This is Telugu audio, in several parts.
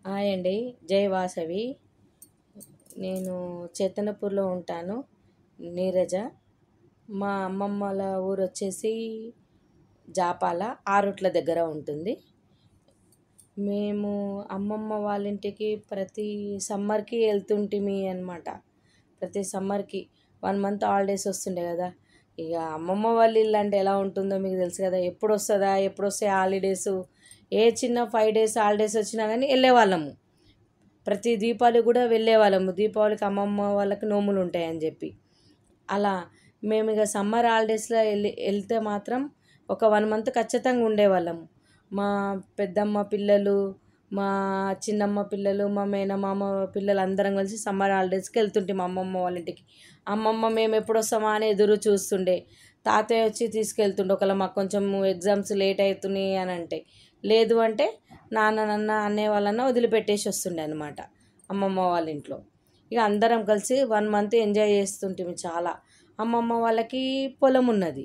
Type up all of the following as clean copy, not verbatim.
హాయ్ అండి. జై వాసవి. నేను చేతనపూర్లో ఉంటాను. నీరజ. మా అమ్మమ్మ వాళ్ళ ఊరు వచ్చేసి జాపాల ఆరుట్ల దగ్గర ఉంటుంది. మేము అమ్మమ్మ వాళ్ళ ఇంటికి ప్రతి సమ్మర్కి వెళ్తుంటిమి అనమాట. ప్రతి సమ్మర్కి 1 మంత్ హాలిడేస్ వస్తుండే కదా. ఇక అమ్మమ్మ వాళ్ళ ఇల్లు అంటే ఎలా ఉంటుందో మీకు తెలుసు కదా. ఎప్పుడు వస్తుందా, ఎప్పుడు వస్తాయి హాలిడేస్, ఏ చిన్న 5 డేస్ హాలిడేస్ వచ్చినా కానీ వెళ్ళేవాళ్ళము. ప్రతి దీపావళి కూడా వెళ్ళేవాళ్ళము. దీపావళికి అమ్మమ్మ వాళ్ళకి నోములు ఉంటాయని చెప్పి అలా మేము ఇక సమ్మర్ హాలిడేస్లో వెళ్తే మాత్రం ఒక 1 మంత్ ఖచ్చితంగా ఉండేవాళ్ళము. మా పెద్దమ్మ పిల్లలు, మా చిన్నమ్మ పిల్లలు, మా మేనమామ పిల్లలు అందరం కలిసి సమ్మర్ హాలిడేస్కి వెళ్తుంటే మా అమ్మమ్మ వాళ్ళ ఇంటికి. అమ్మమ్మ మేము ఎప్పుడు వస్తామా అని ఎదురు చూస్తుండే. తాతయ్య వచ్చి తీసుకెళ్తుండే. ఒకవేళ మాకు కొంచెం ఎగ్జామ్స్ లేట్ అవుతున్నాయి అని అంటే, లేదు అంటే నాన్న అన్నయ్య వాళ్ళన్న వదిలిపెట్టేసి వస్తుండే అనమాట అమ్మమ్మ వాళ్ళ ఇంట్లో. ఇక అందరం కలిసి 1 మంత్ ఎంజాయ్ చేస్తుంటాము చాలా. అమ్మమ్మ వాళ్ళకి పొలం ఉన్నది.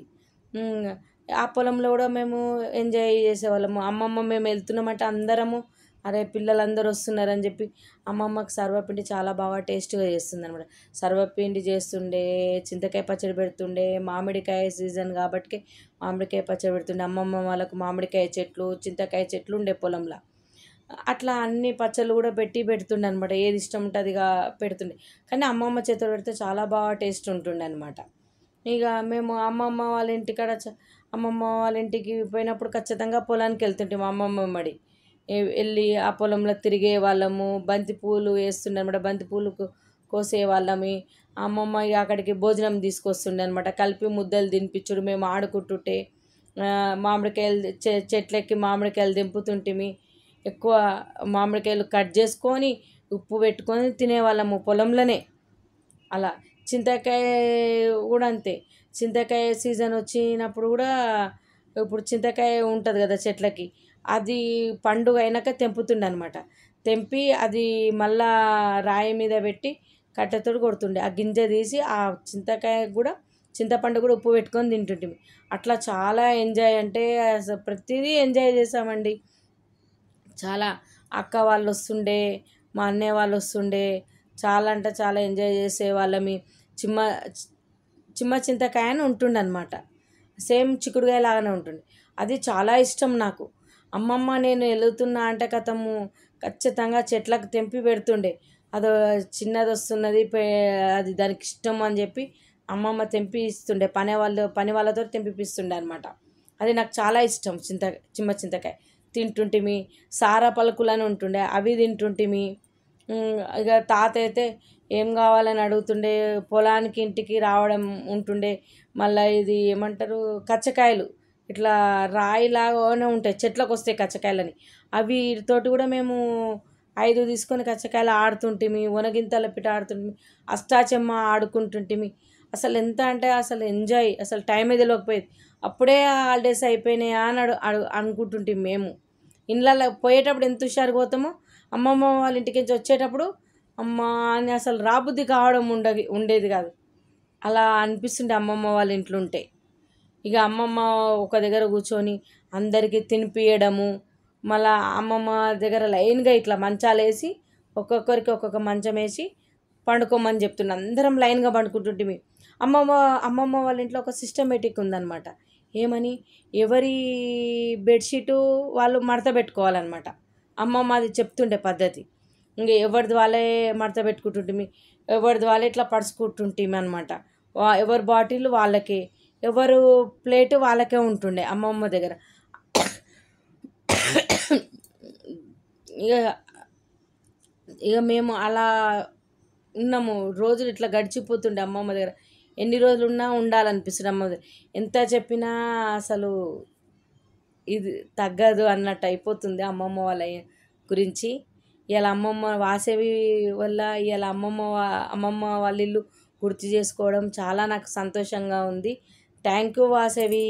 ఆ పొలంలో కూడా మేము ఎంజాయ్ చేసేవాళ్ళము. అమ్మమ్మ మేము వెళ్తున్నామంటే అందరము అరే పిల్లలందరూ వస్తున్నారని చెప్పి అమ్మమ్మకి సర్వపిండి చాలా బాగా టేస్ట్గా చేస్తుంది అనమాట. సర్వపిండి చేస్తుండే, చింతకాయ పచ్చడి పెడుతుండే, మామిడికాయ సీజన్ కాబట్టి మామిడికాయ పచ్చడి పెడుతుండే. అమ్మమ్మ వాళ్ళకు మామిడికాయ చెట్లు, చింతకాయ చెట్లు ఉండే పొలంలో. అట్లా అన్ని పచ్చళ్ళు కూడా పెడుతుండే అనమాట. ఏది ఇష్టం ఉంటే అదిగా పెడుతుండే. కానీ అమ్మమ్మ చేతిలో పెడితే చాలా బాగా టేస్ట్ ఉంటుండే అనమాట. ఇక మేము అమ్మమ్మ వాళ్ళ ఇంటికాడ అమ్మమ్మ వాళ్ళ ఇంటికి పోయినప్పుడు ఖచ్చితంగా పొలానికి వెళ్తుంటే మా అమ్మమ్మ మడి వెళ్ళి ఆ పొలంలో తిరిగే వాళ్ళము. బంతి పూలు వేస్తుండే అనమాట. బంతి పూలు కోసే వాళ్ళమి. అమ్మమ్మ ఇక అక్కడికి భోజనం తీసుకొస్తుండే అనమాట. కలిపి ముద్దలు తినిపించుడు, మేము ఆడుకుంటుంటే మామిడికాయలు చెట్లెక్కి మామిడికాయలు దింపుతుంటిమి. ఎక్కువ మామిడికాయలు కట్ చేసుకొని ఉప్పు పెట్టుకొని తినేవాళ్ళము పొలంలోనే. అలా చింతకాయ కూడా అంతే. చింతకాయ సీజన్ వచ్చినప్పుడు కూడా ఇప్పుడు చింతకాయ ఉంటుంది కదా చెట్లకి, అది పండుగ అయినాక తెంపుతుండే అనమాట. తెంపి అది మళ్ళా రాయి మీద పెట్టి కట్టెతో కొడుతుండే. ఆ గింజ తీసి ఆ చింతకాయ కూడా, చింతపండు కూడా ఉప్పు పెట్టుకొని తింటుంటిమి. అట్లా చాలా ఎంజాయ్ అంటే అసలు ప్రతిదీ ఎంజాయ్ చేసామండి. చాలా అక్క వాళ్ళు వస్తుండే, మా అన్నయ్య వాళ్ళు వస్తుండే. చాలా అంటే చాలా ఎంజాయ్ చేసేవాళ్ళమి. చిమ్మ చిమ్మ చింతకాయ అని ఉంటుండే అనమాట. సేమ్ చిక్కుడుకాయ లాగానే ఉంటుంది. అది చాలా ఇష్టం నాకు. అమ్మమ్మ నేను వెళుతున్నా అంటే కథము ఖచ్చితంగా చెట్లకు తెంపి పెడుతుండే. అది చిన్నది వస్తున్నది అది దానికి ఇష్టం అని చెప్పి అమ్మమ్మ తెంపి ఇస్తుండే. పని వాళ్ళతో తెంపిస్తుండే అనమాట. అది నాకు చాలా ఇష్టం. చిమ్మ చింతకాయ తింటుంటిమి. సారా పలుకులు అని ఉంటుండే, అవి తింటుంటిమి. ఇక తాత అయితే ఏం కావాలని అడుగుతుండే. పొలానికి ఇంటికి రావడం ఉంటుండే. మళ్ళీ ఇది ఏమంటారు, కచ్చకాయలు ఇట్లా రాయిలాగానే ఉంటాయి, చెట్లకు వస్తాయి కచ్చకాయలని. అవి తోటి కూడా మేము 5 తీసుకొని కచ్చకాయలు ఆడుతుంటిమి. ఒనగింతల పిట ఆడుతుంటిమి. అష్టాచెమ్మ ఆడుకుంటుంటిమి. అసలు ఎంత అంటే అసలు ఎంజాయ్, అసలు టైమే తెలియకపోయేది. అప్పుడే హాలిడేస్ అయిపోయినాయా అని అనుకుంటుంటిమి మేము. ఇళ్ళల్లో పోయేటప్పుడు ఎంత హుషారు పోతామో, అమ్మమ్మ వాళ్ళ ఇంటికి నుంచి వచ్చేటప్పుడు అమ్మ అని అసలు రాబుద్ది కావడం ఉండేది కాదు. అలా అనిపిస్తుండే అమ్మమ్మ వాళ్ళ ఇంట్లో ఉంటే. ఇక అమ్మమ్మ ఒక దగ్గర కూర్చొని అందరికీ తినిపియడము. మళ్ళీ అమ్మమ్మ దగ్గర లైన్గా ఇట్లా మంచాలు వేసి ఒక్కొక్కరికి ఒక్కొక్క మంచం వేసి పండుకోమని చెప్తుండే. అందరం లైన్గా పండుకుంటుంటిమి. అమ్మమ్మ వాళ్ళ ఇంట్లో ఒక సిస్టమేటిక్ ఉందన్నమాట. ఏమని, ఎవరి బెడ్షీటు వాళ్ళు మడత పెట్టుకోవాలన్నమాట. అమ్మమ్మ అది చెప్తుండే పద్ధతి. ఇంక ఎవరిది వాళ్ళే మడత పెట్టుకుంటుంటిమి. ఎవరిది వాళ్ళే ఇట్లా పడుచుకుంటుంటిమి అనమాట. ఎవరి బాటిల్ వాళ్ళకే, ఎవరు ప్లేటు వాళ్ళకే ఉంటుండే అమ్మమ్మ దగ్గర. ఇక ఇక మేము అలా ఉన్నాము. రోజులు ఇట్లా గడిచిపోతుండే అమ్మమ్మ దగ్గర. ఎన్ని రోజులు ఉన్నా ఉండాలనిపిస్తుంది అమ్మ దగ్గర. ఎంత చెప్పినా అసలు ఇది తగ్గదు అన్నట్టు అయిపోతుంది అమ్మమ్మ వాళ్ళ గురించి. ఇలా అమ్మమ్మ వాసవి వల్ల ఇలా అమ్మమ్మ వాళ్ళ ఇల్లు గుర్తు చేసుకోవడం చాలా నాకు సంతోషంగా ఉంది. Thank you Vasavi.